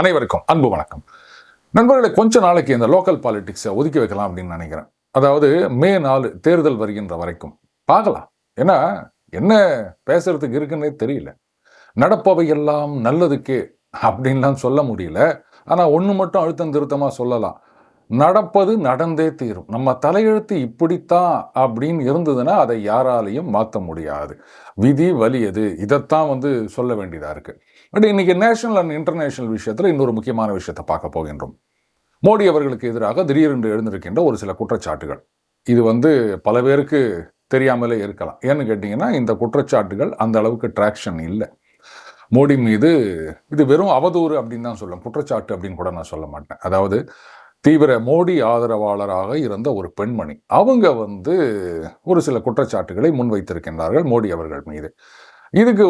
அனைவருக்கும் அன்பு வணக்கம். நண்பர்களை, கொஞ்ச நாளைக்கு இந்த லோக்கல் பாலிடிக்ஸை ஒதுக்கி வைக்கலாம் அப்படின்னு நினைக்கிறேன். அதாவது மே 4 தேர்தல் வருகின்ற வரைக்கும் பார்க்கலாம். ஏன்னா என்ன பேசுறதுக்கு இருக்குன்னே தெரியல. நடப்பவை எல்லாம் நல்லதுக்கே அப்படின்லாம் சொல்ல முடியல. ஆனால் ஒன்று மட்டும் அழுத்தம் திருத்தமாக சொல்லலாம். நடப்பது நடந்தே தீரும். நம்ம தலையெழுத்து இப்படித்தான் அப்படின்னு இருந்ததுன்னா அதை யாராலையும் மாற்ற முடியாது. விதி வலியது, இதைத்தான் சொல்ல வேண்டியதாக இருக்குது. பட் இன்னைக்கு நேஷனல் அண்ட் இன்டர்நேஷனல் விஷயத்தில் இன்னொரு முக்கியமான விஷயத்தை பார்க்க போகின்றோம். மோடி அவர்களுக்கு எதிராக திடீரென்று எழுந்திருக்கின்ற ஒரு சில குற்றச்சாட்டுகள். இது பல பேருக்கு தெரியாமலே இருக்கலாம். ஏன்னு கேட்டிங்கன்னா, இந்த குற்றச்சாட்டுகள் அந்த அளவுக்கு ட்ராக்ஷன் இல்லை. மோடி மீது இது வெறும் அவதூறு அப்படின்னு தான் சொல்லும், குற்றச்சாட்டு அப்படின்னு கூட நான் சொல்ல மாட்டேன். அதாவது தீவிர மோடி ஆதரவாளராக இருந்த ஒரு பெண்மணி அவங்க ஒரு சில குற்றச்சாட்டுகளை முன்வைத்திருக்கின்றார்கள் மோடி அவர்கள் மீது. இதுக்கு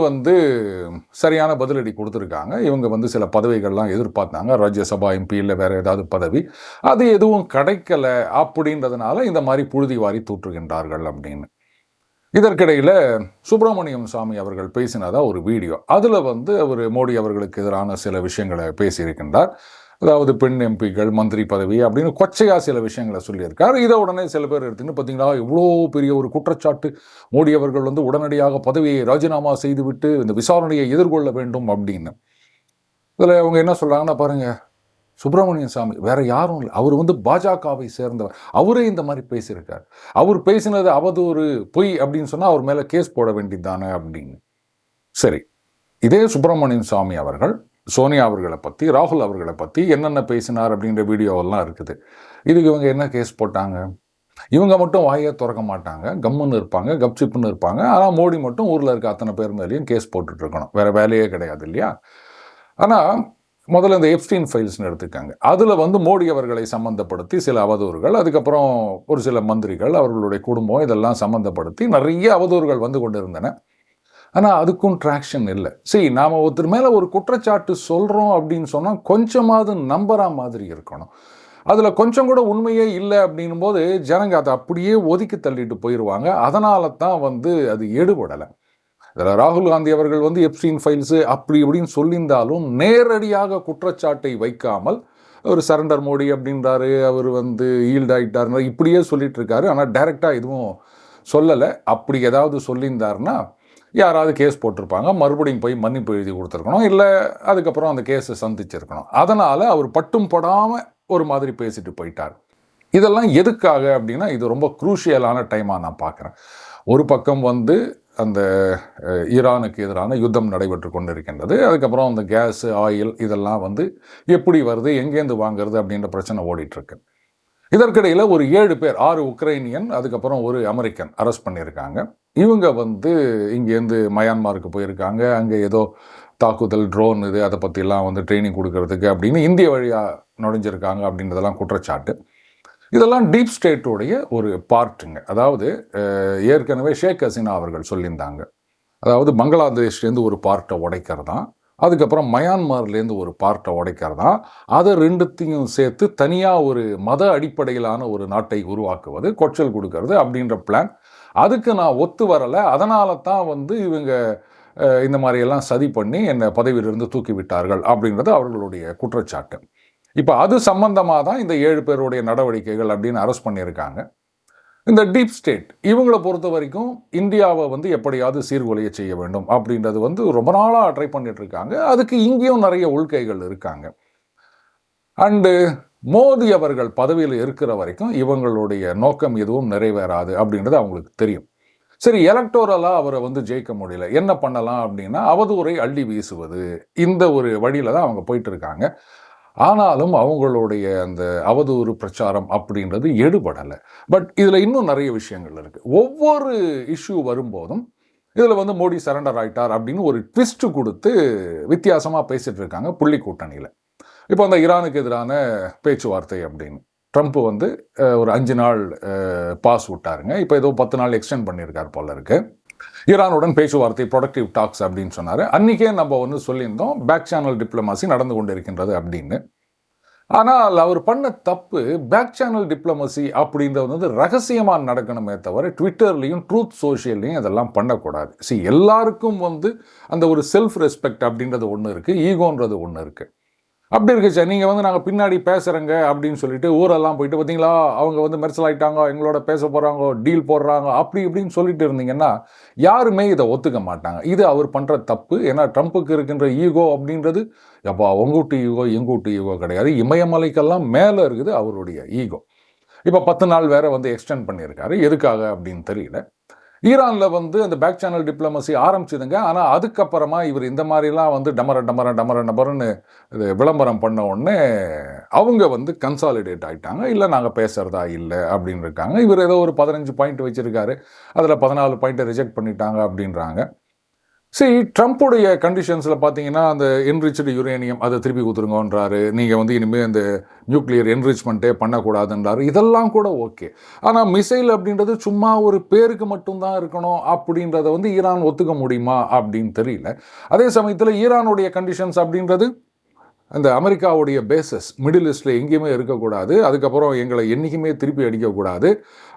சரியான பதிலடி கொடுத்துருக்காங்க. இவங்க சில பதவிகள்லாம் எதிர்பார்த்தாங்க, ராஜ்யசபா எம்பி இல்லை வேற ஏதாவது பதவி, அது எதுவும் கிடைக்கல அப்படின்றதுனால இந்த மாதிரி புழுதி வாரி தூற்றுகின்றார்கள் அப்படின்னு. இதற்கிடையில் சுப்பிரமணியம் சாமி அவர்கள் பேசினதா ஒரு வீடியோ. அதில் அவர் மோடி அவர்களுக்கு எதிரான சில விஷயங்களை பேசியிருக்கின்றார். அதாவது பெண் எம்பிகள், மந்திரி பதவி அப்படின்னு கொச்சையாக சில விஷயங்களை சொல்லியிருக்கார். இதை உடனே சில பேர் எடுத்துன்னு பார்த்தீங்களா, இவ்வளோ பெரிய ஒரு குற்றச்சாட்டு, மோடி அவர்கள் உடனடியாக பதவியை ராஜினாமா செய்துவிட்டு இந்த விசாரணையை எதிர்கொள்ள வேண்டும் அப்படின்னு. இதில் அவங்க என்ன சொல்கிறாங்கன்னா, பாருங்கள், சுப்பிரமணியன் சாமி வேற யாரும் இல்லை, அவர் பாஜகவை சேர்ந்தவர், அவரே இந்த மாதிரி பேசியிருக்கார். அவர் பேசினது அவதூறு, பொய் அப்படின்னு சொன்னால் அவர் மேலே கேஸ் போட வேண்டியதானே அப்படின்னு. சரி, இதே சுப்பிரமணியன் சாமி அவர்கள் சோனியா அவர்களை பற்றி, ராகுல் அவர்களை பற்றி என்னென்ன பேசினார் அப்படின்ற வீடியோவெல்லாம் இருக்குது. இதுக்கு இவங்க என்ன கேஸ் போட்டாங்க? இவங்க மட்டும் வாயை திறக்க மாட்டாங்க, கம்முன்னு இருப்பாங்க, கப்சிப்புன்னு இருப்பாங்க. ஆனால் மோடி மட்டும் ஊரில் இருக்க அத்தனை பேர் மேலேயும் கேஸ் போட்டுட்டு இருக்கணும், வேற வேலையே கிடையாது இல்லையா? ஆனால் முதல்ல இந்த எப்ஸ்டீன் ஃபைல்ஸ்னு எடுத்துக்காங்க. அதில் மோடி அவர்களை சம்மந்தப்படுத்தி சில அவதூறுகள், அதுக்கப்புறம் ஒரு சில மந்திரிகள், அவர்களுடைய குடும்பம், இதெல்லாம் சம்மந்தப்படுத்தி நிறைய அவதூறுகள் கொண்டு இருந்தன. ஆனால் அதுக்கும் ட்ராக்ஷன் இல்லை. சரி, நாம் ஒருத்தர் மேலே ஒரு குற்றச்சாட்டு சொல்கிறோம் அப்படின்னு சொன்னால் கொஞ்சமாவது நம்புற மாதிரி இருக்கணும். அதில் கொஞ்சம் கூட உண்மையே இல்லை அப்படின்னும் போது ஜனங்க அதை அப்படியே ஒதுக்கி தள்ளிட்டு போயிடுவாங்க. அதனால தான் அது எடுபடலை. இதில் ராகுல் காந்தி அவர்கள் எப்ஸ்டீன் ஃபைல்ஸு அப்படி இப்படின்னு சொல்லியிருந்தாலும் நேரடியாக குற்றச்சாட்டை வைக்காமல் ஒரு சரண்டர் மோடி அப்படின்றாரு, அவர் ஈல்ட் ஆகிட்டாருன்னா இப்படியே சொல்லிட்டு இருக்காரு. ஆனால் டைரெக்டாக எதுவும் சொல்லலை. அப்படி ஏதாவது சொல்லியிருந்தாருன்னா யாராவது கேஸ் போட்டிருப்பாங்க, மறுபடியும் போய் மன்னிப்பு எழுதி கொடுத்துருக்கணும், இல்லை அதுக்கப்புறம் அந்த கேஸை சந்திச்சிருக்கணும். அதனால் அவர் பட்டும் படாமல் ஒரு மாதிரி பேசிட்டு போயிட்டார். இதெல்லாம் எதுக்காக அப்படின்னா, இது ரொம்ப குரூஷியலான டைமாக நான் பார்க்குறேன். ஒரு பக்கம் அந்த ஈரானுக்கு எதிரான யுத்தம் நடைபெற்று கொண்டு இருக்கின்றது. அதுக்கப்புறம் அந்த கேஸு, ஆயில் இதெல்லாம் எப்படி வருது, எங்கேருந்து வாங்குறது அப்படின்ற பிரச்சனை ஓடிட்டுருக்கு. இதற்கிடையில் ஒரு 7 பேர், 6 உக்ரைனியன், அதுக்கப்புறம் ஒரு அமெரிக்கன் அரெஸ்ட் பண்ணியிருக்காங்க. இவங்க இங்கேருந்து மயான்மாருக்கு போயிருக்காங்க. அங்கே ஏதோ தாக்குதல், ட்ரோன், அதை பற்றிலாம் ட்ரைனிங் கொடுக்கறதுக்கு அப்படின்னு இந்திய வழியாக நுழைஞ்சிருக்காங்க அப்படின்றதெல்லாம் குற்றச்சாட்டு. இதெல்லாம் டீப் ஸ்டேட்டுடைய ஒரு பார்ட்டுங்க. அதாவது ஏற்கனவே ஷேக் ஹசீனா அவர்கள் சொல்லியிருந்தாங்க, அதாவது பங்களாதேஷ்லேருந்து ஒரு பார்ட்டை உடைக்கிறதான், அதுக்கப்புறம் மயான்மார்லேருந்து ஒரு பார்ட்டை உடைக்கிறதா, அதை ரெண்டுத்தையும் சேர்த்து தனியாக ஒரு மத அடிப்படையிலான ஒரு நாட்டை உருவாக்குவது, கொச்சல் கொடுக்கறது அப்படின்ற பிளான். அதுக்கு நான் ஒத்து வரலை. அதனால தான் இவங்க இந்த மாதிரியெல்லாம் சதி பண்ணி என்னை பதவியிலிருந்து தூக்கி விட்டார்கள் அப்படின்றது அவர்களுடைய குற்றச்சாட்டு. இப்போ அது சம்பந்தமாக தான் இந்த 7 பேருடைய நடவடிக்கைகள் அப்படின்னு அரெஸ்ட் பண்ணியிருக்காங்க. இந்த டீப் ஸ்டேட் இவங்களை பொறுத்த வரைக்கும் இந்தியாவை எப்படியாவது சீர்குலைய செய்ய வேண்டும் அப்படின்றது ரொம்ப நாளாக ட்ரை பண்ணிட்டு இருக்காங்க. அதுக்கு இங்கேயும் நிறைய உள்கைகள் இருக்காங்க. அண்டு மோடி அவர்கள் பதவியில் இருக்கிற வரைக்கும் இவங்களுடைய நோக்கம் எதுவும் நிறைவேறாது அப்படின்றது அவங்களுக்கு தெரியும். சரி, எலக்டோரலாக அவரை ஜெயிக்க முடியல, என்ன பண்ணலாம் அப்படின்னா அவதூறை அள்ளி வீசுவது, இந்த ஒரு வழியில் தான் அவங்க போயிட்டு இருக்காங்க. ஆனாலும் அவங்களுடைய அந்த அவதூறு பிரச்சாரம் அப்படின்றது எடுபடலை. பட் இதில் இன்னும் நிறைய விஷயங்கள் இருக்குது. ஒவ்வொரு இஷ்யூ வரும்போதும் இதில் மோடி சரண்டர் ஆகிட்டார் அப்படின்னு ஒரு ட்விஸ்ட் கொடுத்து வித்தியாசமாக பேசிகிட்டு இருக்காங்க புள்ளி கூட்டணியில். இப்போ அந்த ஈரானுக்கு எதிரான பேச்சுவார்த்தை அப்படின்னு ட்ரம்ப் ஒரு 5 நாள் பாஸ் விட்டாருங்க. இப்போ ஏதோ 10 நாள் எக்ஸ்டெண்ட் பண்ணியிருக்கார் போல இருக்கு. ஈரானுடன் பேச்சுவார்த்தை, ப்ரொடக்டிவ் டாக்ஸ் அப்படின்னு சொன்னார். அன்றைக்கே நம்ம சொல்லியிருந்தோம், பேக் சேனல் டிப்ளமாசி நடந்து கொண்டு இருக்கின்றது அப்படின்னு. ஆனால் அவர் பண்ண தப்பு பேக் சேனல் டிப்ளமசி அப்படின்றது வந்து ரகசியமாக நடக்கணுமே தவிர ட்விட்டர்லையும் ட்ரூத் சோஷியல்லையும் அதெல்லாம் பண்ணக்கூடாது. எல்லாருக்கும் வந்து அந்த ஒரு செல்ஃப் ரெஸ்பெக்ட் அப்படின்றது ஒன்று இருக்குது, ஈகோன்றது ஒன்று இருக்குது. அப்படி இருக்கு சார். நீங்கள் வந்து நாங்கள் பின்னாடி பேசுகிறேங்க அப்படின்னு சொல்லிட்டு ஊரெல்லாம் போயிட்டு பார்த்தீங்களா அவங்க வந்து மெர்சல் ஆகிட்டாங்க, எங்களோட பேச போகிறாங்க, டீல் போடுறாங்க அப்படி இப்படின்னு சொல்லிட்டு இருந்தீங்கன்னா யாருமே இதை ஒத்துக்க மாட்டாங்க. இது அவர் பண்ணுற தப்பு. ஏன்னா ட்ரம்ப்புக்கு இருக்கின்ற ஈகோ அப்படின்றது எப்போ உங்கூட்டு ஈகோ எங்கூட்டு ஈகோ கிடையாது, இமயமலைக்கெல்லாம் மேலே இருக்குது அவருடைய ஈகோ. இப்போ 10 நாள் வேற வந்து எக்ஸ்டெண்ட் பண்ணியிருக்காரு. எதுக்காக அப்படின்னு தெரியல. ஈரானில் வந்து அந்த பேக் சேனல் டிப்ளமசி ஆரம்பிச்சுதுங்க. ஆனால் அதுக்கப்புறமா இவர் இந்த மாதிரிலாம் வந்து டமரன்னு இது விளம்பரம் பண்ண உடனே அவங்க வந்து கன்சாலிடேட் ஆகிட்டாங்க. இல்லை நாங்கள் பேசுகிறதா இல்லை அப்படின்னு இருக்காங்க. இவர் ஏதோ ஒரு 15 பாயிண்ட் வச்சுருக்காரு, அதில் 14 பாயிண்ட்டை ரிஜெக்ட் பண்ணிட்டாங்க அப்படின்றாங்க. ட்ரம்ப்புடைய கண்டிஷன்ஸில் பார்த்தீங்கன்னா அந்த என்ரிச்டு யுரேனியம் அதை திருப்பி கொடுத்துருங்கன்றாரு. நீங்கள் வந்து இனிமேல் அந்த நியூக்ளியர் என்ரிச்மெண்ட்டே பண்ணக்கூடாதுன்றாரு. இதெல்லாம் கூட ஓகே. ஆனால் மிசைல் அப்படின்றது சும்மா ஒரு பேருக்கு மட்டும்தான் இருக்கணும் அப்படின்றத வந்து ஈரான் ஒத்துக்க முடியுமா அப்படின்னு தெரியல. அதே சமயத்தில் ஈரானுடைய கண்டிஷன்ஸ் அப்படின்றது அந்த அமெரிக்காவுடைய பேசஸ் மிடில் ஈஸ்டில் எங்கேயுமே இருக்கக்கூடாது, அதுக்கப்புறம் எங்களை என்றைக்குமே திருப்பி அடிக்கக்கூடாது,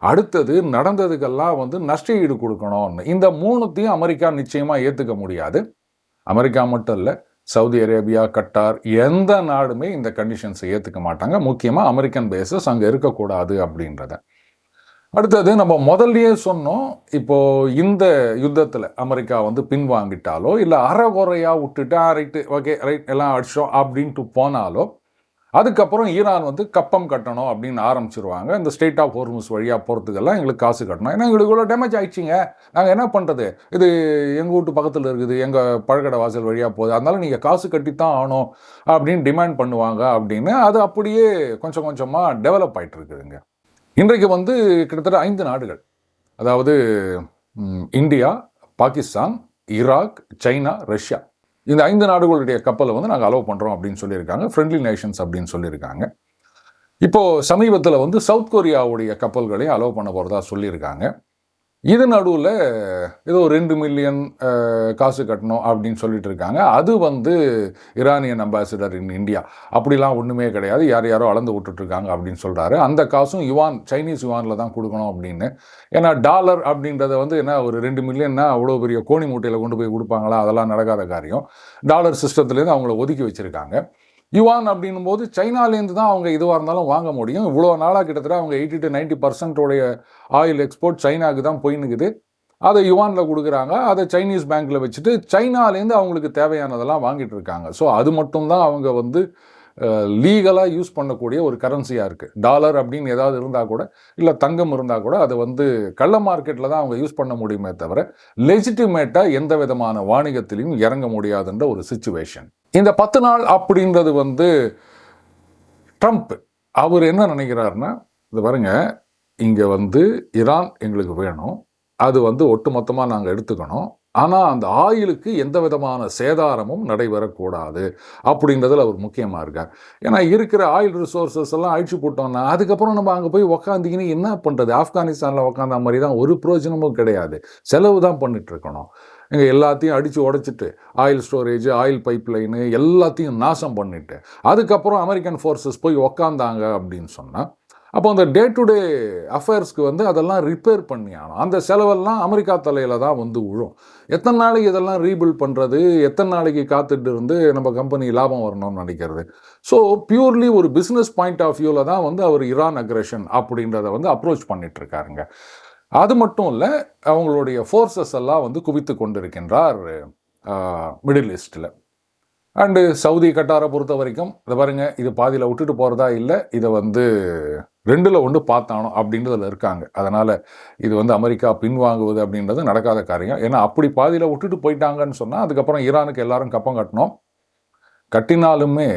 அடுத்தது நடந்ததுக்கெல்லாம் வந்து நஷ்ட ஈடு கொடுக்கணும்னு. இந்த 3த்தையும் அமெரிக்கா நிச்சயமாக ஏற்றுக்க முடியாது. அமெரிக்கா மட்டும் இல்லை, சவுதி அரேபியா, கட்டார் எந்த நாடுமே இந்த கண்டிஷன்ஸை ஏற்றுக்க மாட்டாங்க. முக்கியமாக அமெரிக்கன் பேசஸ் அங்கே இருக்கக்கூடாது அப்படின்றத. அடுத்தது நம்ம முதல்லயே சொன்னோம், இப்போ இந்த யுத்தத்தில் அமெரிக்கா வந்து பின்வாங்கிட்டாலோ இல்லை அறகுறையாக விட்டுட்டு ரைட்டு ஓகே ரைட் எல்லாம் அடிச்சோம் அப்படின்ட்டு போனாலோ அதுக்கப்புறம் ஈரான் வந்து கப்பம் கட்டணும் அப்படின்னு ஆரம்பிச்சிருவாங்க. இந்த ஸ்டேட் ஆஃப் ஹோர்முஸ் வழியாக போகிறதுக்கெல்லாம் எங்களுக்கு காசு கட்டணும், ஏன்னா எங்களுக்கு இவ்வளோ டேமேஜ் ஆயிடுச்சிங்க, நாங்கள் என்ன பண்ணுறது, இது எங்கள் வீட்டு பக்கத்தில் இருக்குது, எங்கள் பழக்கடை வாசல் வழியாக போகுது, அதனால நீங்கள் காசு கட்டித்தான் ஆகணும் அப்படின்னு டிமாண்ட் பண்ணுவாங்க அப்படின்னு அது அப்படியே கொஞ்சம் கொஞ்சமாக டெவலப் ஆகிட்டு இருக்குதுங்க. இன்றைக்கு வந்து கிட்டத்தட்ட 5 நாடுகள், அதாவது India, Pakistan, Iraq, China, Russia, இந்த 5 நாடுகளுடைய கப்பலை வந்து நாங்கள் அலோவ் பண்ணுறோம் அப்படின்னு சொல்லியிருக்காங்க. ஃப்ரெண்ட்லி நேஷன்ஸ் அப்படின்னு சொல்லியிருக்காங்க. இப்போது சமீபத்தில் வந்து சவுத் கொரியாவுடைய கப்பல்களையும் அலோவ் பண்ண போகிறதா சொல்லியிருக்காங்க. இது நடுவில் ஏதோ 2 மில்லியன் காசு கட்டணும் அப்படின்னு சொல்லிட்டு இருக்காங்க. அது வந்து ஈரானியன் அம்பாசிடர் இன் இந்தியா அப்படிலாம் ஒன்றுமே கிடையாது, யாரோ அளந்து விட்டுட்ருக்காங்க அப்படின்னு சொல்கிறாரு. அந்த காசும் யுவான், சைனீஸ் யுவானில் தான் கொடுக்கணும் அப்படின்னு. ஏன்னா டாலர் அப்படின்றத வந்து என்ன ஒரு 2 மில்லியன்னா அவ்வளோ பெரிய கோணி மூட்டையில் கொண்டு போய் கொடுப்பாங்களா, அதெல்லாம் நடக்காத காரியம். டாலர் சிஸ்டத்துலேருந்து அவங்கள ஒதுக்கி வச்சுருக்காங்க. யுவான் அப்படின்னும் போது சைனாலேருந்து தான் அவங்க இதுவாக இருந்தாலும் வாங்க முடியும். இவ்வளோ நாளாக கிட்டத்தட்ட அவங்க 80 to 90% ஆயில் எக்ஸ்போர்ட் சைனாவுக்கு தான் போயின்னுக்குது. அதை யுவானில் கொடுக்குறாங்க, அதை சைனீஸ் பேங்க்கில் வச்சுட்டு சைனாலேருந்து அவங்களுக்கு தேவையானதெல்லாம் வாங்கிட்டு இருக்காங்க. ஸோ அது மட்டும்தான் அவங்க வந்து லீகலாக யூஸ் பண்ணக்கூடிய ஒரு கரன்சியாக இருக்குது. டாலர் அப்படின்னு ஏதாவது இருந்தால் கூட, இல்லை தங்கம் இருந்தால் கூட அதை வந்து கள்ள மார்க்கெட்டில் தான் அவங்க யூஸ் பண்ண முடியுமே தவிர லெஜிட்டிமேட்டாக எந்த விதமான வாணிகத்திலையும் இறங்க முடியாதுன்ற ஒரு சிச்சுவேஷன். இந்த 10 நாள் அப்படின்றது வந்து ட்ரம்ப் அவர் என்ன நினைக்கிறாருன்னா, இது பாருங்க, இங்கே வந்து ஈரான் எங்களுக்கு வேணும், அது வந்து ஒட்டுமொத்தமாக நாங்கள் எடுத்துக்கணும், ஆனால் அந்த ஆயிலுக்கு எந்த விதமான சேதாரமும் நடைபெறக்கூடாது அப்படின்றதில் அவர் முக்கியமாக இருக்கார். ஏன்னா இருக்கிற ஆயில் ரிசோர்ஸஸ் எல்லாம் அழிச்சு போட்டோம்னா அதுக்கப்புறம் நம்ம அங்கே போய் உக்காந்திக்கின்னு என்ன பண்ணுறது? ஆப்கானிஸ்தானில் உக்காந்த மாதிரி தான், ஒரு பிரயோஜனமும் கிடையாது, செலவு தான் பண்ணிகிட்ருக்கணும். இங்கே எல்லாத்தையும் அடித்து உடைச்சிட்டு oil storage, oil pipe line எல்லாத்தையும் நாசம் பண்ணிட்டு அதுக்கப்புறம் அமெரிக்கன் ஃபோர்ஸஸ் போய் உக்காந்தாங்க அப்படின்னு சொன்னால் அப்போ அந்த டே டு டே அஃபேர்ஸ்க்கு வந்து அதெல்லாம் ரிப்பேர் பண்ணி ஆகணும். அந்த செலவெல்லாம் அமெரிக்கா தலையில் தான் வந்து விழும். எத்தனை நாளைக்கு இதெல்லாம் ரீபில்ட் பண்ணுறது, எத்தனை நாளைக்கு காத்துட்டு இருந்து நம்ம கம்பெனி லாபம் வரணும்னு நினைக்கிறது? ஸோ பியூர்லி ஒரு பிஸ்னஸ் பாயிண்ட் ஆஃப் வியூவில் தான் வந்து அவர் ஈரான் அக்ரெஷன் அப்படின்றத வந்து அப்ரோச் பண்ணிகிட்ருக்காருங்க. அது மட்டும் இல்லை, அவங்களுடைய ஃபோர்ஸஸ் எல்லாம் வந்து குவித்து கொண்டிருக்கின்றார் மிடில் ஈஸ்டில். அண்டு சவுதி, கட்டாரை பொறுத்த வரைக்கும் இதை பாருங்கள், இது பாதியில் விட்டுட்டு போகிறதா இல்லை, இதை வந்து 2ல் 1 பார்த்தானோ அப்படின்றதில் இருக்காங்க. அதனால் இது வந்து அமெரிக்கா பின்வாங்குவது அப்படின்றது நடக்காத காரியம். ஏன்னா அப்படி பாதியில் விட்டுட்டு போயிட்டாங்கன்னு சொன்னால் அதுக்கப்புறம் ஈரானுக்கு எல்லாரும் கப்பம் கட்டணும். கட்டினாலுமே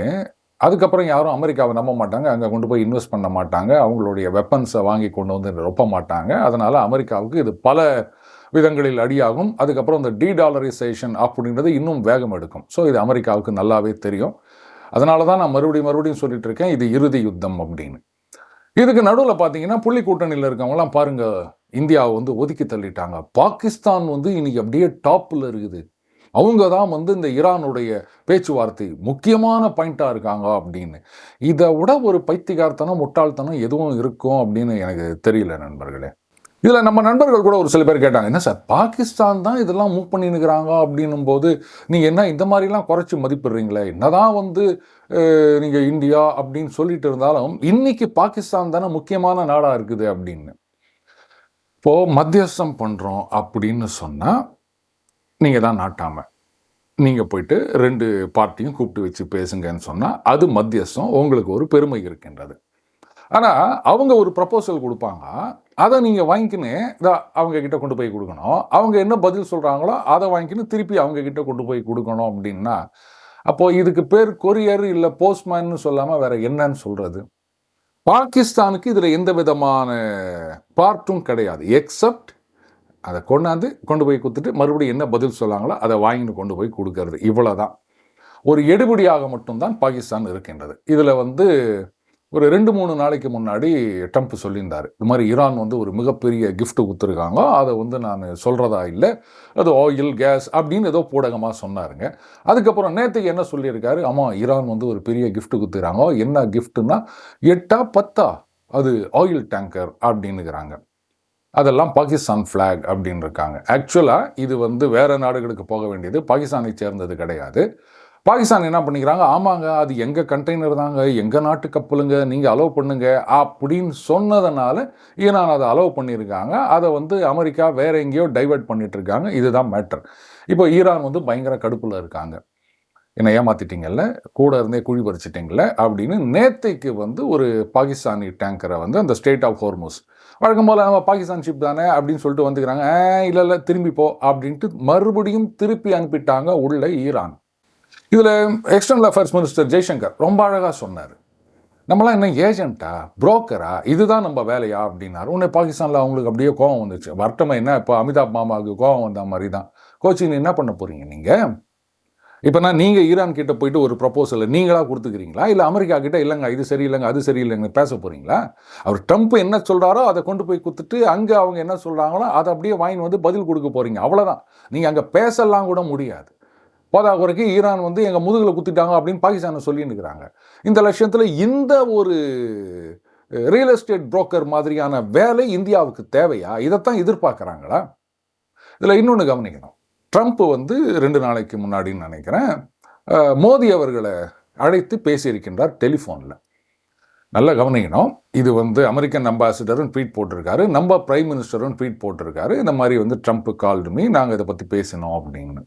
அதுக்கப்புறம் யாரும் அமெரிக்காவை நம்ப மாட்டாங்க, அங்கே கொண்டு போய் இன்வெஸ்ட் பண்ண மாட்டாங்க, அவங்களுடைய வெப்பன்ஸை வாங்கி கொண்டு வந்து ரொப்ப மாட்டாங்க. அதனால் அமெரிக்காவுக்கு இது பல விதங்களில் அடியாகும். அதுக்கப்புறம் இந்த டீடாலரைசேஷன் அப்படின்றது இன்னும் வேகம் எடுக்கும். ஸோ இது அமெரிக்காவுக்கு நல்லாவே தெரியும். அதனால தான் நான் மறுபடியும் சொல்லிட்டு இருக்கேன், இது இறுதி யுத்தம் அப்படின்னு. இதுக்கு நடுவில் பார்த்தீங்கன்னா புள்ளி கூட்டணியில் இருக்கவங்களாம் பாருங்கள், இந்தியாவை வந்து ஒதுக்கி தள்ளிட்டாங்க. பாகிஸ்தான் வந்து இன்னைக்கு அப்படியே டாப்பில் இருக்குது. அவங்க தான் வந்து இந்த ஈரானுடைய பேச்சுவார்த்தை முக்கியமான பாயிண்டாக இருக்காங்க அப்படின்னு. இதை விட ஒரு பைத்தியக்காரத்தனம் முட்டாள்தனம் எதுவும் இருக்கும் அப்படின்னு எனக்கு தெரியல நண்பர்களே. இதில் நம்ம நண்பர்கள் கூட ஒரு சில பேர் கேட்டாங்க, என்ன சார் பாகிஸ்தான் தான் இதெல்லாம் மூவ் பண்ணினுக்கிறாங்க அப்படின்னும் போது நீங்கள் என்ன இந்த மாதிரிலாம் குறைச்சி மதிப்பிடுறீங்களே, என்னதான் வந்து நீங்கள் இந்தியா அப்படின்னு சொல்லிட்டு இருந்தாலும் இன்னைக்கு பாகிஸ்தான் தானே முக்கியமான நாடாக இருக்குது அப்படின்னு. இப்போது மத்தியஸ்தம் பண்ணுறோம் அப்படின்னு சொன்னால் நீங்கள் தான் நாட்டாமை, நீங்கள் போயிட்டு 2 பார்ட்டியும் கூப்பிட்டு வச்சு பேசுங்கன்னு சொன்னால் அது மத்தியஸ்தம், உங்களுக்கு ஒரு பெருமை இருக்கின்றது. ஆனால் அவங்க ஒரு ப்ரப்போசல் கொடுப்பாங்க, அதை நீங்கள் வாங்கிக்கின்னு அவங்க கிட்ட கொண்டு போய் கொடுக்கணும். அவங்க என்ன பதில் சொல்கிறாங்களோ அதை வாங்கிக்கின்னு திருப்பி அவங்க கிட்ட கொண்டு போய் கொடுக்கணும் அப்படின்னா, அப்போது இதுக்கு பேர் கொரியர் இல்லை போஸ்ட்மேன்னு சொல்லாமல் வேற என்னன்னு சொல்கிறது? பாகிஸ்தானுக்கு இதில் எந்த விதமான பார்ட்டும் கிடையாது, எக்ஸப்ட் அதை கொண்டு போய் கொடுத்துட்டு மறுபடியும் என்ன பதில் சொல்லாங்களோ அதை வாங்கிட்டு கொண்டு போய் கொடுக்கறது. இவ்வளோதான். ஒரு எடுபடியாக மட்டும்தான் பாகிஸ்தான் இருக்கின்றது. இதில் வந்து ஒரு 2-3 நாளைக்கு முன்னாடி ட்ரம்ப் சொல்லியிருந்தார், இது மாதிரி ஈரான் வந்து ஒரு மிகப்பெரிய கிஃப்ட் கொடுத்துருக்காங்க, அதை வந்து நான் சொல்கிறதா இல்லை, அது ஆயில் கேஸ் அப்படின்னு ஏதோ பூடகமாக சொன்னாருங்க. அதுக்கப்புறம் நேற்றுக்கு என்ன சொல்லியிருக்காரு, ஆமாம் ஈரான் வந்து ஒரு பெரிய கிஃப்ட் கொடுத்துருக்காங்க, என்ன கிஃப்ட்டுன்னா 8-10 அது ஆயில் டேங்கர் அப்படின்னுக்கிறாங்க. அதெல்லாம் பாகிஸ்தான் ஃப்ளாக் அப்படின்னு இருக்காங்க. ஆக்சுவலாக இது வந்து வேறு நாடுகளுக்கு போக வேண்டியது, பாகிஸ்தானை சேர்ந்தது கிடையாது. பாகிஸ்தான் என்ன பண்ணிக்கிறாங்க, ஆமாங்க அது எங்கள் கண்டெய்னர் தாங்க, எங்கள் நாட்டு கப்பலுங்க, நீங்கள் அலோவ் பண்ணுங்க அப்படின்னு சொன்னதுனால ஈரான் அதை அலோவ் பண்ணியிருக்காங்க. அதை வந்து அமெரிக்கா வேற எங்கேயோ டைவெர்ட் பண்ணிட்டு இருக்காங்க. இதுதான் மேட்டர். இப்போ ஈரான் வந்து பயங்கர கடுப்பில் இருக்காங்க, என்னை ஏமாத்திட்டீங்கல்ல, கூட இருந்தே குழி பறிச்சிட்டிங்கல்ல அப்படின்னு நேத்தைக்கு வந்து ஒரு பாகிஸ்தானி டேங்கரை வந்து அந்த ஸ்டேட் ஆஃப் ஹோர்முஸ், வழக்கம் போல் நம்ம பாகிஸ்தான் ஷிப் தானே அப்படின்னு சொல்லிட்டு வந்துக்கிறாங்க, இல்லை திரும்பி போ அப்படின்ட்டு மறுபடியும் திருப்பி அனுப்பிட்டாங்க உள்ள ஈரான். இதில் எக்ஸ்டர்னல் அஃபேர்ஸ் மினிஸ்டர் ஜெய்சங்கர் ரொம்ப அழகாக சொன்னார், நம்மளாம் என்ன ஏஜென்ட்டா புரோக்கரா, இதுதான் நம்ம வேலையா அப்படின்னாரு. உடனே பாகிஸ்தானில் அவங்களுக்கு அப்படியே கோவம் வந்துச்சு. வர்த்தமை என்ன இப்போ அமிதாப் மாமாவுக்கு கோவம் வந்த மாதிரி தான். கோச்சின்னு என்ன பண்ண போகிறீங்க நீங்கள்? இப்போனா நீங்கள் ஈரான் கிட்ட போயிட்டு ஒரு ப்ரப்போசலை நீங்களாக கொடுத்துக்கிறீங்களா, இல்லை அமெரிக்கா கிட்ட இல்லைங்க இது சரியில்லைங்க அது சரியில்லைங்க பேச போகிறீங்களா? அவர் ட்ரம்ப் என்ன சொல்கிறாரோ அதை கொண்டு போய் கொடுத்துட்டு அங்கே அவங்க என்ன சொல்கிறாங்களோ அதை அப்படியே வாங்கி வந்து பதில் கொடுக்க போகிறீங்க, அவ்வளோதான். நீங்கள் அங்கே பேசலாம் கூட முடியாது. போதாக்குறைக்கு ஈரான் வந்து எங்கள் முதுகில் குத்திட்டாங்க அப்படின்னு பாகிஸ்தானை சொல்லின்னு இருக்கிறாங்க. இந்த லட்சத்தில் இந்த ஒரு ரியல் எஸ்டேட் புரோக்கர் மாதிரியான வேலை இந்தியாவுக்கு தேவையா? இதைத்தான் எதிர்பார்க்குறாங்களா? இதில் இன்னொன்று கவனிக்கணும், ட்ரம்ப் வந்து 2 நாளைக்கு முன்னாடின்னு நினைக்கிறேன் மோடி அவர்களை அழைத்து பேசியிருக்கின்றார் டெலிஃபோனில். நல்லா கவனிக்கணும், இது வந்து அமெரிக்கன் அம்பாசிடரும் ட்வீட் போட்டிருக்காரு, நம்ம பிரைம் மினிஸ்டரும் ட்வீட் போட்டிருக்காரு, இந்த மாதிரி வந்து ட்ரம்ப் கால்டுமி நாங்கள் இதை பற்றி பேசினோம் அப்படின்னு.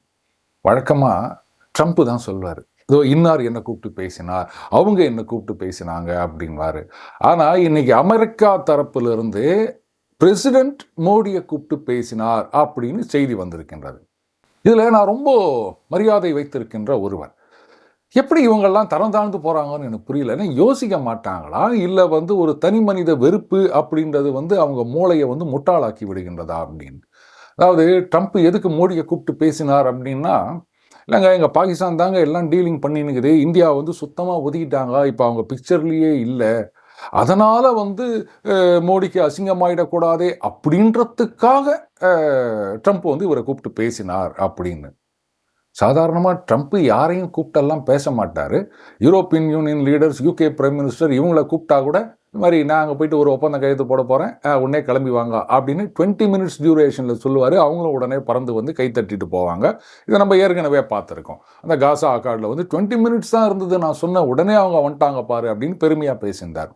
வழக்கமாக ட்ரம்ப் தான் சொல்வார், இதோ இன்னார் என்னை கூப்பிட்டு பேசினார், அவங்க என்னை கூப்பிட்டு பேசினாங்க அப்படின்வாரு. ஆனால் இன்னைக்கு அமெரிக்கா தரப்பிலிருந்து பிரசிடென்ட் மோடியை கூப்பிட்டு பேசினார் அப்படின்னு செய்தி வந்திருக்கின்றது. இதில் நான் ரொம்ப மரியாதை வைத்திருக்கின்ற ஒருவர், எப்படி இவங்கெல்லாம் தரம் தாழ்ந்து போகிறாங்கன்னு எனக்கு புரியல. ஏன்னா யோசிக்க மாட்டாங்களா, இல்லை வந்து ஒரு தனி மனித வெறுப்பு அப்படின்றது வந்து அவங்க மூளையை வந்து முட்டாளாக்கி விடுகின்றதா அப்படின்னு. அதாவது ட்ரம்ப் எதுக்கு மோடியை கூப்பிட்டு பேசினார் அப்படின்னா, இல்லைங்க எங்கள் பாகிஸ்தான் தாங்க எல்லாம் டீலிங் பண்ணினுக்குது, இந்தியா வந்து சுத்தமாக ஒதுக்கிட்டாங்க, இப்போ அவங்க பிக்சர்லேயே இல்லை, அதனால் வந்து மோடிக்கு அசிங்கமாயிடக்கூடாதே அப்படின்றதுக்காக ட்ரம்ப் வந்து இவரை கூப்பிட்டு பேசினார் அப்படின்னு. சாதாரணமாக ட்ரம்ப் யாரையும் கூப்பிட்டெல்லாம் பேச மாட்டார். European union leaders, UK prime minister இவங்களை கூப்பிட்டா கூட இது மாதிரி நான் அங்கே போயிட்டு ஒரு ஒப்பந்தம் கையெழுத்து போட போகிறேன், உடனே கிளம்பி வாங்க அப்படின்னு 20 மினிட்ஸ் டியூரேஷனில் சொல்லுவார். அவங்களும் உடனே பறந்து வந்து கை தட்டிட்டு போவாங்க. இதை நம்ம ஏற்கனவே பார்த்துருக்கோம். அந்த காசா அக்கார்டில் வந்து 20 மினிட்ஸ் தான் இருந்தது, நான் சொன்ன உடனே அவங்க வந்துட்டாங்க பாரு அப்படின்னு பெருமையாக பேசியிருந்தார்.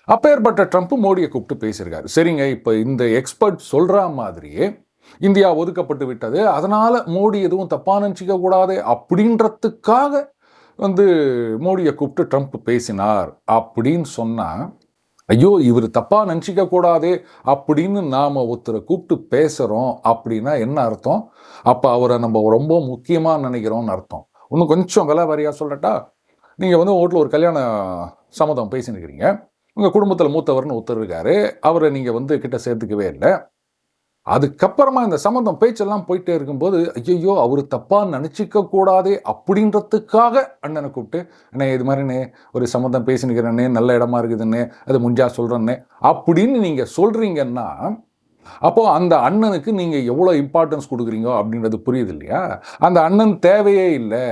அப்பேற்பட்ட ட்ரம்ப் மோடியை கூப்பிட்டு பேசியிருக்காரு. சரிங்க, இப்போ இந்த எக்ஸ்பர்ட் சொல்கிற மாதிரியே இந்தியா ஒதுக்கப்பட்டு விட்டது, அதனால் மோடி எதுவும் தப்பாக நினச்சிக்க கூடாது அப்படின்றதுக்காக வந்து மோடியை கூப்பிட்டு ட்ரம்ப் பேசினார் அப்படின்னு சொன்னால், ஐயோ இவர் தப்பாக நினச்சிக்க கூடாது அப்படின்னு நாம் ஒருத்தரை கூப்பிட்டு பேசுகிறோம் அப்படின்னா என்ன அர்த்தம்? அப்போ அவரை நம்ம ரொம்ப முக்கியமாக நினைக்கிறோம்னு அர்த்தம். இன்னும் கொஞ்சம் விலை வாரியாக சொல்லட்டா, நீங்கள் வந்து வீட்டில் ஒரு கல்யாண சம்மதம் பேசினுக்கிறீங்க, உங்கள் குடும்பத்தில் மூத்தவர்னு ஒருத்தர் இருக்காரு, அவரை நீங்கள் வந்து கிட்ட சேர்த்துக்கவே இல்லை. அதுக்கப்புறமா இந்த சம்மந்தம் பேச்செல்லாம் போயிட்டே இருக்கும்போது, ஐயோ அவர் தப்பாக நினச்சிக்க கூடாதே அப்படின்றதுக்காக அண்ணனை கூப்பிட்டு, அண்ணே இது மாதிரிண்ணே ஒரு சம்மந்தம் பேசினுக்கிறேன்னே, நல்ல இடமா இருக்குதுன்னே, அது முடிஞ்சா சொல்கிறேன்னே அப்படின்னு நீங்கள் சொல்கிறீங்கன்னா, அப்போது அந்த அண்ணனுக்கு நீங்கள் எவ்வளோ இம்பார்ட்டன்ஸ் கொடுக்குறீங்க அப்படின்றது புரியுது இல்லையா? அந்த அண்ணன் தேவையே இல்லை,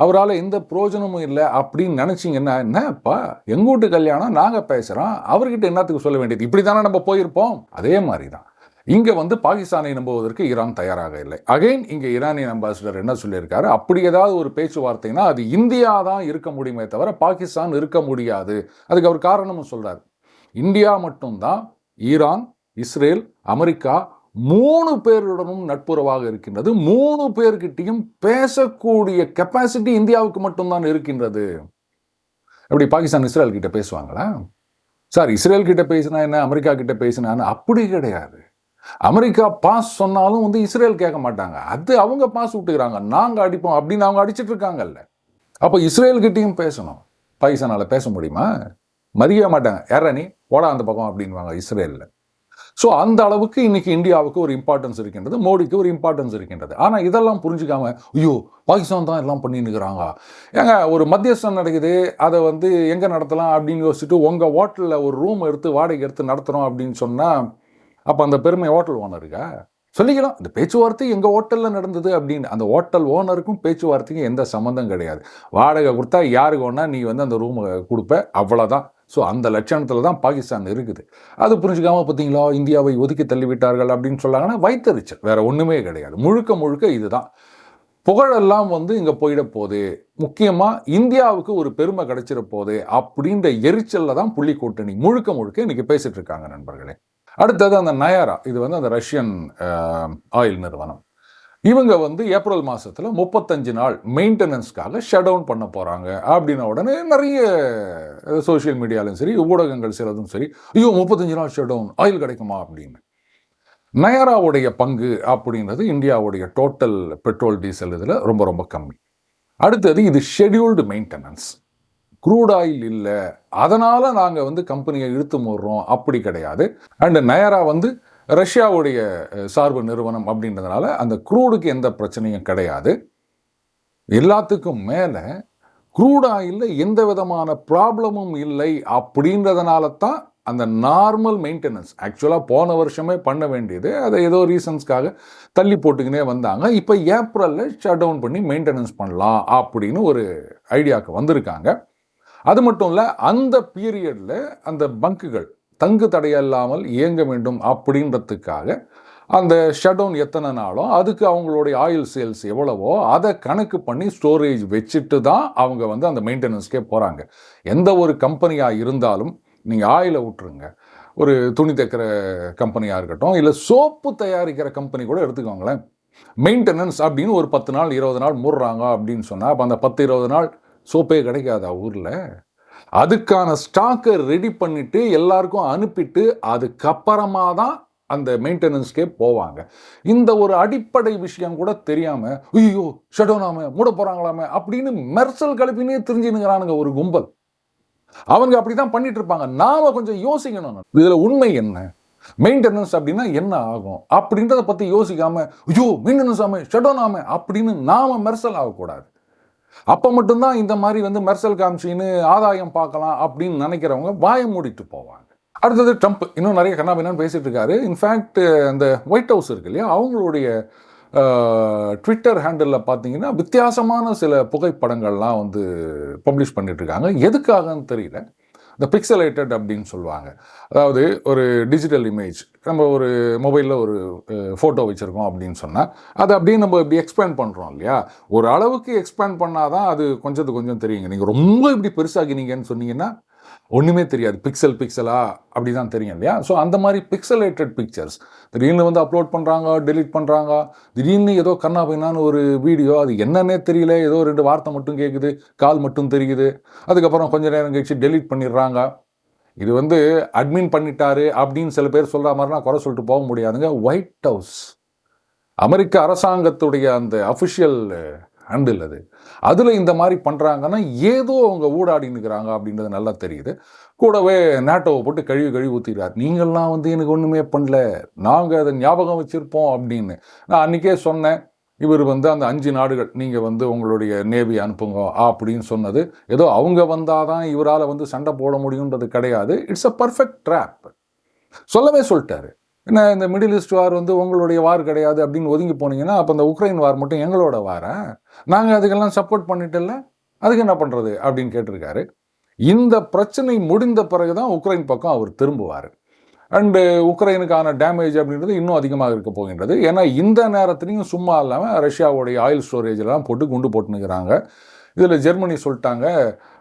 அவரால் எந்த பிரயோஜனமும் இல்லை அப்படின்னு நினச்சிங்கன்னா, என்னப்பா எங்கள் வீட்டு கல்யாணம் நாங்கள் பேசுகிறோம், அவர்கிட்ட என்னத்துக்கு சொல்ல வேண்டியது? இப்படி தானே நம்ம போயிருப்போம். அதே மாதிரி தான் இங்கே வந்து பாகிஸ்தானை நம்புவதற்கு ஈரான் தயாராக இல்லை. அகைன் இங்கே ஈரானியன் அம்பாசிடர் என்ன சொல்லியிருக்காரு, அப்படி ஏதாவது ஒரு பேச்சுவார்த்தைனா அது இந்தியா தான் இருக்க முடியுமே தவிர பாகிஸ்தான் இருக்க முடியாது. அதுக்கு அவர் காரணமும் சொல்கிறார். இந்தியா மட்டும்தான் ஈரான், இஸ்ரேல், அமெரிக்கா 3 பேருடனும் நட்புறவாக இருக்கின்றது. 3 பேர்கிட்டையும் பேசக்கூடிய கெப்பாசிட்டி இந்தியாவுக்கு மட்டும்தான் இருக்கின்றது. அப்படி பாகிஸ்தான் இஸ்ரேல் கிட்ட பேசுவாங்களா? சார், இஸ்ரேல் கிட்ட பேசினா என்ன, அமெரிக்கா கிட்ட பேசினா அப்படி கிடையாது. அமெரிக்கா பாஸ் சொன்னாலும் வந்து இஸ்ரேல் கேட்க மாட்டாங்க. அது அவங்க பாஸ் விட்டுக்கிறாங்க, நாங்கள் அடிப்போம் அப்படின்னு அவங்க அடிச்சிட்டு இருக்காங்கல்ல. அப்போ இஸ்ரேல் கிட்டையும் பேசணும். பாகிஸ்தானால் பேச முடியுமா? மதிய மாட்டாங்க. யாரா நீ போடா அந்த பக்கம் அப்படின்வாங்க இஸ்ரேலில். ஸோ அந்த அளவுக்கு இன்னைக்கு இந்தியாவுக்கு ஒரு இம்பார்ட்டன்ஸ் இருக்கின்றது, மோடிக்கு ஒரு இம்பார்ட்டன்ஸ் இருக்கின்றது. ஆனால் இதெல்லாம் புரிஞ்சுக்காம ஐயோ பாகிஸ்தான் தான் எல்லாம் பண்ணின்னுக்கிறாங்க, ஏங்க ஒரு மத்தியஸ்தம் நடக்குது, அதை வந்து எங்கே நடத்தலாம் அப்படின்னு யோசிச்சுட்டு உங்கள் ஹோட்டலில் ஒரு ரூம் எடுத்து வாடகை எடுத்து நடத்துகிறோம் அப்படின்னு சொன்னால் அப்போ அந்த பெருமை ஹோட்டல் ஓனருக்கா? சொல்லிக்கலாம், இந்த பேச்சுவார்த்தை எங்கள் ஹோட்டலில் நடந்தது அப்படின்னு. அந்த ஹோட்டல் ஓனருக்கும் பேச்சுவார்த்தைக்கும் எந்த சம்மந்தம் கிடையாது. வாடகை கொடுத்தா யாருக்கு வேணா நீ வந்து அந்த ரூமை கொடுப்ப, அவ்வளோதான். ஸோ அந்த லட்சணத்தில் தான் பாகிஸ்தான் இருக்குது. அது புரிஞ்சுக்காமல் பார்த்தீங்களா இந்தியாவை ஒதுக்கி தள்ளிவிட்டார்கள் அப்படின்னு சொல்லாங்கன்னா வைத்தறிச்சல், வேற ஒன்றுமே கிடையாது. முழுக்க முழுக்க இதுதான். புகழெல்லாம் வந்து இங்கே போயிட போகுது, முக்கியமாக இந்தியாவுக்கு ஒரு பெருமை கிடைச்சிட போகுது அப்படின்ற எரிச்சலில் தான் புள்ளி கூட்டணி முழுக்க முழுக்க இன்னைக்கு பேசிட்டு இருக்காங்க நண்பர்களே. அடுத்தது அந்த நயாரா, இது வந்து அந்த ரஷ்யன் ஆயில் நிறுவனம். இவங்க வந்து ஏப்ரல் மாதத்தில் 35 நாள் மெயின்டெனன்ஸ்க்காக ஷட் டவுன் பண்ண போகிறாங்க அப்படின்ன உடனே நிறைய சோஷியல் மீடியாலும் சரி, ஊடகங்கள் சிலதும் சரி, ஐயோ 35 நாள் ஷட் டவுன், ஆயில் கிடைக்குமா அப்படின்னு. நயாராவுடைய பங்கு அப்படின்றது இந்தியாவுடைய டோட்டல் பெட்ரோல் டீசல் இதில் ரொம்ப ரொம்ப கம்மி. அடுத்தது இது ஷெட்யூல்டு மெயின்டெனன்ஸ். க்ரூட் ஆயில் இல்லை, அதனால் நாங்கள் வந்து கம்பெனியை இழுத்து மூடுறோம் அப்படி கிடையாது. அண்ட் நயாரா வந்து ரஷ்யாவுடைய சார்பு நிறுவனம் அப்படின்றதுனால அந்த க்ரூடுக்கு எந்த பிரச்சனையும் கிடையாது. எல்லாத்துக்கும் மேலே க்ரூட் ஆயிலில் எந்த விதமான ப்ராப்ளமும் இல்லை அப்படின்றதுனால தான் அந்த நார்மல் மெயின்டெனன்ஸ் ஆக்சுவலாக போன வருஷமே பண்ண வேண்டியது, அதை ஏதோ ரீசன்ஸ்க்காக தள்ளி போட்டுக்கினே வந்தாங்க. இப்போ ஏப்ரலில் ஷட் டவுன் பண்ணி மெயின்டெனன்ஸ் பண்ணலாம் அப்படின்னு ஒரு ஐடியாவுக்கு வந்திருக்காங்க. அது மட்டும் இல்லை, அந்த பீரியடில் அந்த பங்குகள் தங்கு தடையில்லாமல் இயங்க வேண்டும் அப்படின்றதுக்காக அந்த ஷட் டவுன் எத்தனை நாளோ அதுக்கு அவங்களுடைய ஆயில் சேல்ஸ் எவ்வளவோ அதை கணக்கு பண்ணி ஸ்டோரேஜ் வச்சுட்டு தான் அவங்க வந்து அந்த மெயின்டெனன்ஸ்க்கே போகிறாங்க. எந்த ஒரு கம்பெனியாக இருந்தாலும் நீங்கள் ஆயிலை விட்டுருங்க, ஒரு துணி தைக்கிற கம்பெனியாக இருக்கட்டும், இல்லை சோப்பு தயாரிக்கிற கம்பெனி கூட எடுத்துக்கோங்களேன், மெயின்டெனன்ஸ் அப்படின்னு ஒரு 10 நாள் 20 நாள் மூடுறாங்க அப்படின்னு சொன்னால் அப்போ அந்த 10-20 நாள் சோப்பே கிடைக்காதா ஊரில்? அதுக்கான ஸ்டாக்கை ரெடி பண்ணிட்டு எல்லாருக்கும் அனுப்பிட்டு அதுக்கப்புறமா தான் அந்த மெயின்டெனன்ஸ்க்கே போவாங்க. இந்த ஒரு அடிப்படை விஷயம் கூட தெரியாம ஐயோ ஷட் டவுன் ஆகாம மூட போறாங்களாமே அப்படின்னு மெர்சல் கலப்பினே தெரிஞ்சுனுங்கிறானுங்க ஒரு கும்பல். அவங்க அப்படிதான் பண்ணிட்டு இருப்பாங்க. நாம கொஞ்சம் யோசிக்கணும், இதுல உண்மை என்ன, மெயின்டெனன்ஸ் அப்படின்னா என்ன ஆகும் அப்படின்றத பத்தி யோசிக்காம ஐயோ மெயின்டெனன்ஸ் ஆகாம ஷட் டவுன் ஆகாம அப்படின்னு நாம மெர்சல் ஆகக்கூடாது. அப்போ மட்டும்தான் இந்த மாதிரி வந்து மெர்சல் காமிச்சின்னு ஆதாயம் பார்க்கலாம் அப்படின்னு நினைக்கிறவங்க வாயை மூடிட்டு போவாங்க. அடுத்தது ட்ரம்ப் இன்னும் நிறைய கண்ணாபின்னான்னு பேசிட்டு இருக்காரு. இன்ஃபேக்ட் அந்த ஒயிட் ஹவுஸ் இருக்கு இல்லையா, அவங்களுடைய ட்விட்டர் ஹேண்டிலில் பார்த்தீங்கன்னா வித்தியாசமான சில புகைப்படங்கள்லாம் வந்து பப்ளிஷ் பண்ணிட்டு இருக்காங்க. எதுக்காகன்னு தெரியல. இந்த பிக்சலேட்டட் அப்படின்னு சொல்லுவாங்க. அதாவது ஒரு டிஜிட்டல் இமேஜ், நம்ம ஒரு மொபைலில் ஒரு ஃபோட்டோ வச்சுருக்கோம் அப்படின்னு சொன்னால் அதை அப்படியே நம்ம இப்படி எக்ஸ்பேண்ட் பண்ணுறோம் இல்லையா, ஒரு அளவுக்கு எக்ஸ்பேண்ட் பண்ணால் தான் அது கொஞ்சம் தெரியுங்க. நீங்கள் ரொம்ப இப்படி பெருசாகினீங்கன்னு சொன்னீங்கன்னா ஒன்றுமே தெரியாது, பிக்சலா அப்படி தான் தெரியும் இல்லையா. ஸோ அந்த மாதிரி பிக்சலேட்டட் பிக்சர்ஸ் திடீர்னு வந்து அப்லோட் பண்ணுறாங்க, டெலிட் பண்ணுறாங்க. திடீர்னு ஏதோ கண்ணாபின்னான்னு ஒரு வீடியோ, அது என்னன்னே தெரியல, ஏதோ 2 வார்த்தை மட்டும் கேட்குது, கால் மட்டும் தெரியுது, அதுக்கப்புறம் கொஞ்சம் நேரம் கழிச்சு டெலிட் பண்ணிடுறாங்க. இது வந்து அட்மின் பண்ணிட்டாரு அப்படின்னு சில பேர் சொல்கிற மாதிரினா குறை சொல்லிட்டு போக முடியாதுங்க. ஒயிட் ஹவுஸ் அமெரிக்க அரசாங்கத்துடைய அந்த அஃபிஷியல் ஹேண்டில் அது, அதில் இந்த மாதிரி பண்ணுறாங்கன்னா ஏதோ அவங்க ஊடாடினுக்கிறாங்க அப்படின்றது நல்லா தெரியுது. கூடவே நேட்டோவை போட்டு கழுவி ஊற்றிடுறார். நீங்கள்லாம் வந்து எனக்கு ஒன்றுமே பண்ணல, நாங்கள் அதை ஞாபகம் வச்சுருப்போம் அப்படின்னு. நான் அன்றைக்கே சொன்னேன், இவர் வந்து அந்த 5 நாடுகள் நீங்கள் வந்து உங்களுடைய நேவி அனுப்புங்க அப்படின்னு சொன்னது ஏதோ அவங்க வந்தால் தான் இவரால் வந்து சண்டை போட முடியுன்றது கிடையாது. It's a perfect drop. சொல்லவே சொல்லிட்டாரு. என்ன இந்த மிடில் ஈஸ்ட் வார் வந்து உங்களுடைய வார் கிடையாது அப்படின்னு ஒதுங்கி போனீங்கன்னா அப்போ இந்த உக்ரைன் வார் மட்டும் எங்களோட வாரா, நாங்கள் அதுக்கெல்லாம் சப்போர்ட் பண்ணிட்டல, அதுக்கு என்ன பண்ணுறது அப்படின்னு கேட்டிருக்காரு. இந்த பிரச்சனை முடிந்த பிறகுதான் உக்ரைன் பக்கம் அவர் திரும்புவார். அண்டு உக்ரைனுக்கான டேமேஜ் அப்படின்றது இன்னும் அதிகமாக இருக்க போகின்றது. ஏன்னா இந்த நேரத்துலையும் சும்மா இல்லாமல் ரஷ்யாவுடைய ஆயில் ஸ்டோரேஜெலாம் போட்டு குண்டு போட்டுனுக்கிறாங்க. இதில் ஜெர்மனி சொல்லிட்டாங்க,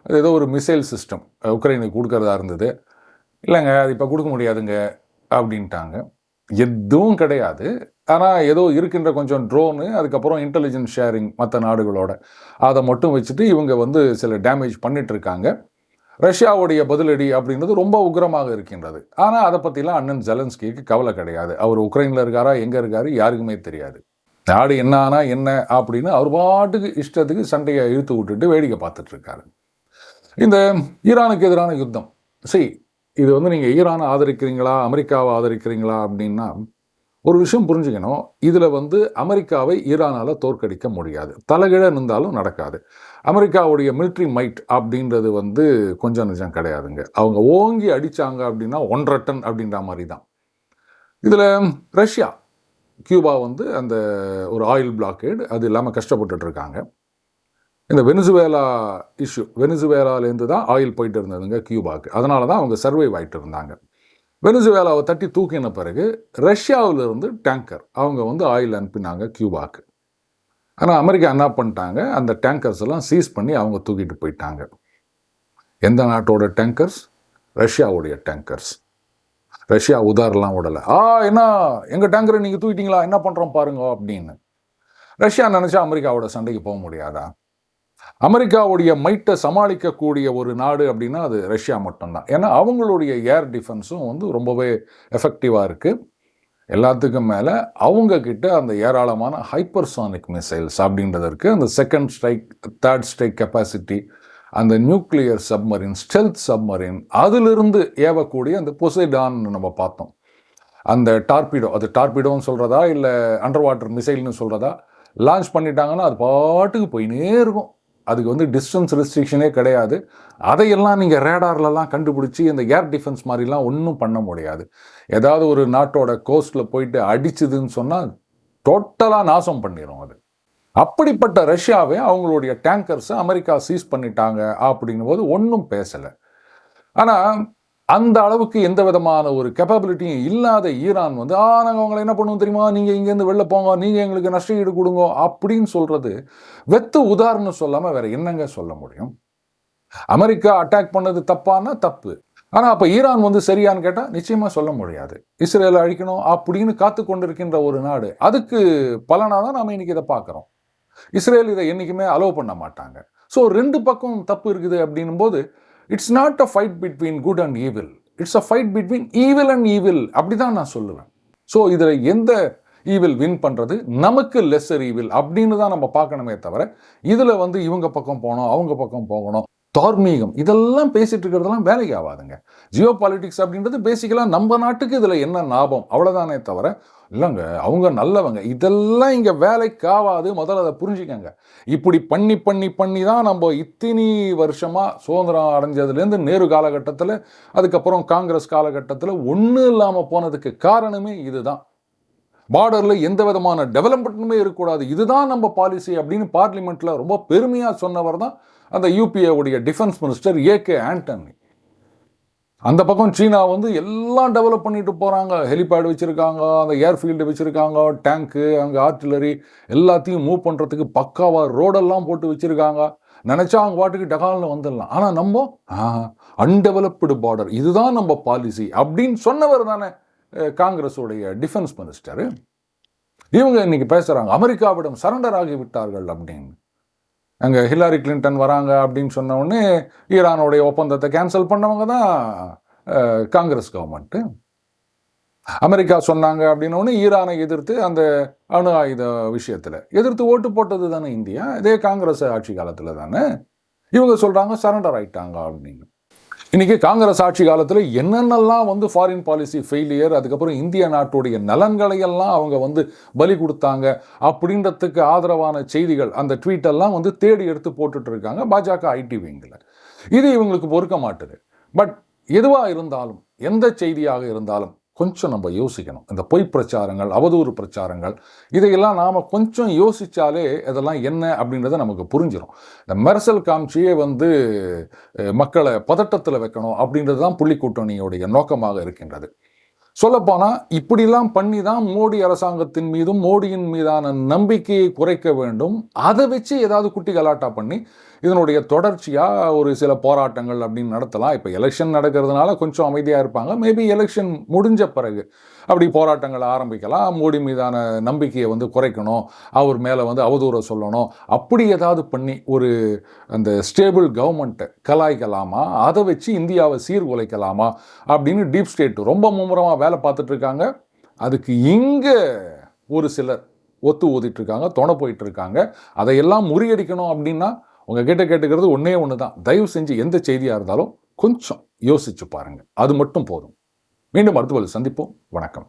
அது ஏதோ ஒரு மிசைல் சிஸ்டம் உக்ரைனுக்கு கொடுக்கறதா இருந்தது, இல்லைங்க அது இப்போ கொடுக்க முடியாதுங்க அப்படின்ட்டாங்க. எதுவும் கிடையாது. ஆனால் ஏதோ இருக்கின்ற கொஞ்சம் ட்ரோனு, அதுக்கப்புறம் இன்டெலிஜென்ஸ் ஷேரிங் மற்ற நாடுகளோட, அதை மட்டும் வச்சுட்டு இவங்க வந்து சில டேமேஜ் பண்ணிட்டு இருக்காங்க. ரஷ்யாவுடைய பதிலடி அப்படின்றது ரொம்ப உக்ரமாக இருக்கின்றது. ஆனால் அதை பற்றிலாம் அண்ணன் ஜெலன்ஸ்கிக்கு கவலை கிடையாது. அவர் உக்ரைனில் இருக்காரா, எங்கே இருக்காரு யாருக்குமே தெரியாது. நாடு என்ன ஆனால் என்ன அப்படின்னு அவர் பாட்டுக்கு இஷ்டத்துக்கு சண்டையை இழுத்து விட்டுட்டு வேடிக்கை பார்த்துட்டு இருக்காரு. இந்த ஈரானுக்கு எதிரான யுத்தம், சரி இது வந்து நீங்கள் ஈரானை ஆதரிக்கிறீங்களா அமெரிக்காவை ஆதரிக்கிறீங்களா அப்படின்னா ஒரு விஷயம் புரிஞ்சுக்கணும். இதில் வந்து அமெரிக்காவை ஈரானால் தோற்கடிக்க முடியாது, தலைகீழ நின்றாலும் நடக்காது. அமெரிக்காவுடைய மிலிட்ரி மைட் அப்படின்றது வந்து கொஞ்சம் நிஜம் கிடையாதுங்க. அவங்க ஓங்கி அடித்தாங்க அப்படின்னா 1.5 டன் அப்படின்ற மாதிரி தான். இதில் ரஷ்யா கியூபா வந்து அந்த ஒரு ஆயில் பிளாக்கேடு அது இல்லாமல் கஷ்டப்பட்டுட்டு இருக்காங்க. இந்த வெனிசுவேலா இஷ்யூ, வெனிசுவேலாலேருந்து தான் ஆயில் போயிட்டு இருந்ததுங்க கியூபாவுக்கு. அதனால தான் அவங்க சர்வைவ் ஆகிட்டு இருந்தாங்க. வெனிசுவேலாவை தட்டி தூக்கின பிறகு ரஷ்யாவிலிருந்து டேங்கர் அவங்க வந்து ஆயில் அனுப்பினாங்க கியூபாவுக்கு. ஆனால் அமெரிக்கா என்ன பண்ணிட்டாங்க, அந்த டேங்கர்ஸ் எல்லாம் சீஸ் பண்ணி அவங்க தூக்கிட்டு போயிட்டாங்க. எந்த நாட்டோட டேங்கர்ஸ்? ரஷ்யாவுடைய டேங்கர்ஸ். ரஷ்யா உதாரெல்லாம் விடலை. என்ன எங்கள் டேங்கரை நீங்கள் தூக்கிட்டீங்களா, என்ன பண்ணுறோம் பாருங்க அப்படின்னு. ரஷ்யா நினச்சா அமெரிக்காவோட சண்டைக்கு போக முடியாதா? அமெரிக்காவுடைய மைட்டை சமாளிக்கக்கூடிய ஒரு நாடு அப்படின்னா அது ரஷ்யா மட்டும்தான். ஏன்னா அவங்களுடைய ஏர் டிஃபென்ஸும் வந்து ரொம்பவே எஃபெக்டிவாக இருக்குது. எல்லாத்துக்கும் மேலே அவங்கக்கிட்ட அந்த ஏராளமான ஹைப்பர்சானிக் மிசைல்ஸ் அப்படின்றதற்கு அந்த second strike, third strike capacity, அந்த நியூக்ளியர் சப்மரின், ஸ்டெல்த் சப்மரின், அதிலிருந்து ஏவக்கூடிய அந்த பொசைடான் நம்ம பார்த்தோம். அந்த டார்பிடோ, அது டார்பிடோன்னு சொல்கிறதா இல்லை அண்டர் வாட்டர் மிசைல்னு சொல்கிறதா, லான்ச் பண்ணிட்டாங்கன்னா அது பாட்டுக்கு போயினே இருக்கும். அதுக்கு வந்து டிஸ்டன்ஸ் ரெஸ்ட்ரிக்ஷனே கிடையாது. அதையெல்லாம் நீங்கள் ரேடார்லலாம் கண்டுபிடிச்சி இந்த ஏர் டிஃபென்ஸ் மாதிரிலாம் ஒன்றும் பண்ண முடியாது. ஏதாவது ஒரு நாட்டோட கோஸ்ட்டில் போயிட்டு அடிச்சுதுன்னு சொன்னால் டோட்டலாக நாசம் பண்ணிடும் அது. அப்படிப்பட்ட ரஷ்யாவே அவங்களுடைய டேங்கர்ஸை அமெரிக்கா சீஸ் பண்ணிட்டாங்க அப்படிங்கும் போது ஒன்றும் பேசலை. ஆனால் அந்த அளவுக்கு எந்த விதமான ஒரு கேப்பபிலிட்டியும் இல்லாத ஈரான் வந்து நாங்கள் அவங்களை என்ன பண்ணுவோம் தெரியுமா, நீங்கள் இங்கேருந்து வெளில போங்க, நீங்கள் எங்களுக்கு நஷ்ட ஈடு கொடுங்க அப்படின்னு சொல்கிறது வெத்து உதாரணம் சொல்லாமல் வேற என்னங்க சொல்ல முடியும்? அமெரிக்கா அட்டாக் பண்ணது தப்பானா தப்பு. ஆனால் அப்போ ஈரான் வந்து சரியான்னு கேட்டால் நிச்சயமாக சொல்ல முடியாது. இஸ்ரேலை அழிக்கணும் அப்படின்னு காத்து கொண்டிருக்கின்ற ஒரு நாடு, அதுக்கு பலனாக தான் நாம் இன்னைக்கு இதை பார்க்குறோம். இஸ்ரேல் இதை என்றைக்குமே அலோவ் பண்ண மாட்டாங்க. ஸோ ரெண்டு பக்கம் தப்பு இருக்குது அப்படின்னும் போது it's not a fight between good and evil, it's a fight between evil and evil, அப்படி தான் நான் சொல்லுவேன். ஸோ இதில் எந்த ஈவில் வின் பண்ணுறது, நமக்கு லெஸ்ஸர் ஈவில் அப்படின்னு தான் நம்ம பார்க்கணுமே தவிர இதில் வந்து இவங்க பக்கம் போகணும் அவங்க பக்கம் போகணும், தார்மீகம் இதெல்லாம் பேசிட்டு இருக்கிறதெல்லாம் வேலைக்கு ஆகாதுங்க. ஜியோ பாலிட்டிக்ஸ் அப்படின்றது பேசிக்கலாக நம்ம நாட்டுக்கு இதில் என்ன லாபம் அவ்வளோதானே தவிர இல்லைங்க அவங்க நல்லவங்க, இதெல்லாம் இங்கே வேலைக்கு ஆகாது. முதல்ல அதை புரிஞ்சுக்கங்க. இப்படி பண்ணி பண்ணி பண்ணி தான் நம்ம இத்தனை வருஷமாக சுதந்திரம் அடைஞ்சதுலேருந்து நேரு காலகட்டத்தில், அதுக்கப்புறம் காங்கிரஸ் காலகட்டத்தில் ஒன்றும் இல்லாமல் போனதுக்கு காரணமே இதுதான். பார்டரில் எந்த விதமான டெவலப்மெண்ட்டுமே இருக்கக்கூடாது, இதுதான் நம்ம பாலிசி அப்படின்னு பார்லிமெண்ட்டில் ரொம்ப பெருமையாக சொன்னவர் தான் அந்த யூபிஏவுடைய டிஃபென்ஸ் மினிஸ்டர் ஏகே ஆண்டனி. அந்த பக்கம் சீனா வந்து எல்லாம் டெவலப் பண்ணிட்டு போகிறாங்க, ஹெலிபேட் வச்சுருக்காங்க, அந்த ஏர்ஃபீல்டு வச்சுருக்காங்க, டேங்க்கு, அங்கே ஆர்டிலரி எல்லாத்தையும் மூவ் பண்ணுறதுக்கு பக்காவாக ரோடெல்லாம் போட்டு வச்சுருக்காங்க. நினச்சா அவங்க பாட்டுக்கு டகால்னு வந்துடலாம். ஆனால் நம்ம அன்டெவலப்டு பார்டர், இதுதான் நம்ம பாலிசி அப்படின்னு சொன்னவர் தானே காங்கிரஸுடைய டிஃபென்ஸ் மினிஸ்டர். இவங்க இன்னைக்கு பேசுகிறாங்க அமெரிக்காவிடம் சரண்டர் ஆகி விட்டார்கள் அப்படின்னு. அங்கே ஹிலாரி கிளின்டன் வராங்க அப்படின்னு சொன்ன உடனே ஈரானுடைய ஒப்பந்தத்தை கேன்சல் பண்ணவங்க தான் காங்கிரஸ் கவர்மெண்ட்டு. அமெரிக்கா சொன்னாங்க அப்படின்னோடனே ஈரானை எதிர்த்து அந்த அணு ஆயுத விஷயத்தில் எதிர்த்து ஓட்டு போட்டது தானே இந்தியா, இதே காங்கிரஸ் ஆட்சி காலத்தில் தானே. இவங்க சொல்கிறாங்க சரண்டர் ஆயிட்டாங்க அப்படின்னு. இன்றைக்கி காங்கிரஸ் ஆட்சி காலத்தில் என்னென்னலாம் வந்து ஃபாரின் பாலிசி ஃபெயிலியர், அதுக்கப்புறம் இந்திய நாட்டுடைய நலன்களையெல்லாம் அவங்க வந்து பலி கொடுத்தாங்க அப்படின்றதுக்கு ஆதரவான செய்திகள், அந்த ட்வீட்டெல்லாம் வந்து தேடி எடுத்து போட்டுட்டு இருக்காங்க பாஜக ஐடி விங்கில். இது இவங்களுக்கு பொறுக்க மாட்டுது. பட் எதுவாக இருந்தாலும், எந்த செய்தியாக இருந்தாலும் கொஞ்சம் நம்ம யோசிக்கணும். இந்த பொய் பிரச்சாரங்கள், அவதூறு பிரச்சாரங்கள், இதையெல்லாம் நாம் கொஞ்சம் யோசித்தாலே அதெல்லாம் என்ன அப்படின்றத நமக்கு புரிஞ்சிடும். இந்த மெர்சல் காமிச்சியே மக்களை பதட்டத்தில் வைக்கணும் அப்படின்றது தான் புள்ளி கூட்டணியுடைய நோக்கமாக இருக்கின்றது. சொல்லப்போனால் இப்படிலாம் பண்ணி தான் மோடி அரசாங்கத்தின் மீதும் மோடியின் மீதான நம்பிக்கையை குறைக்க வேண்டும். அதை வச்சு ஏதாவது குட்டி கலாட்டா பண்ணி இதனுடைய தொடர்ச்சியாக ஒரு சில போராட்டங்கள் அப்படின்னு நடத்தலாம். இப்போ எலெக்ஷன் நடக்கிறதுனால கொஞ்சம் அமைதியாக இருப்பாங்க. மேபி எலெக்ஷன் முடிஞ்ச பிறகு அப்படி போராட்டங்களை ஆரம்பிக்கலாம். மோடி மீதான நம்பிக்கையை குறைக்கணும், அவர் மேலே அவதூறை சொல்லணும், அப்படி ஏதாவது பண்ணி ஒரு அந்த ஸ்டேபிள் கவர்மெண்ட்டை கலாய்க்கலாமா, அதை வச்சு இந்தியாவை சீர்குலைக்கலாமா அப்படின்னு டீப் ஸ்டேட் ரொம்ப மும்முரமாக வேலை பார்த்துட்டு இருக்காங்க. அதுக்கு இங்கே ஒரு சிலர் ஒத்து ஊதிட்டு இருக்காங்க, துணை போயிட்டு இருக்காங்க. அதையெல்லாம் முறியடிக்கணும் அப்படின்னா உங்ககிட்ட கேட்டுக்கிறது ஒன்றே ஒன்று தான். தயவு செஞ்சு எந்த செய்தியாக இருந்தாலும் கொஞ்சம் யோசிச்சு பாருங்க, அது மட்டும் போதும். மீண்டும் அடுத்த சந்திப்போம். வணக்கம்.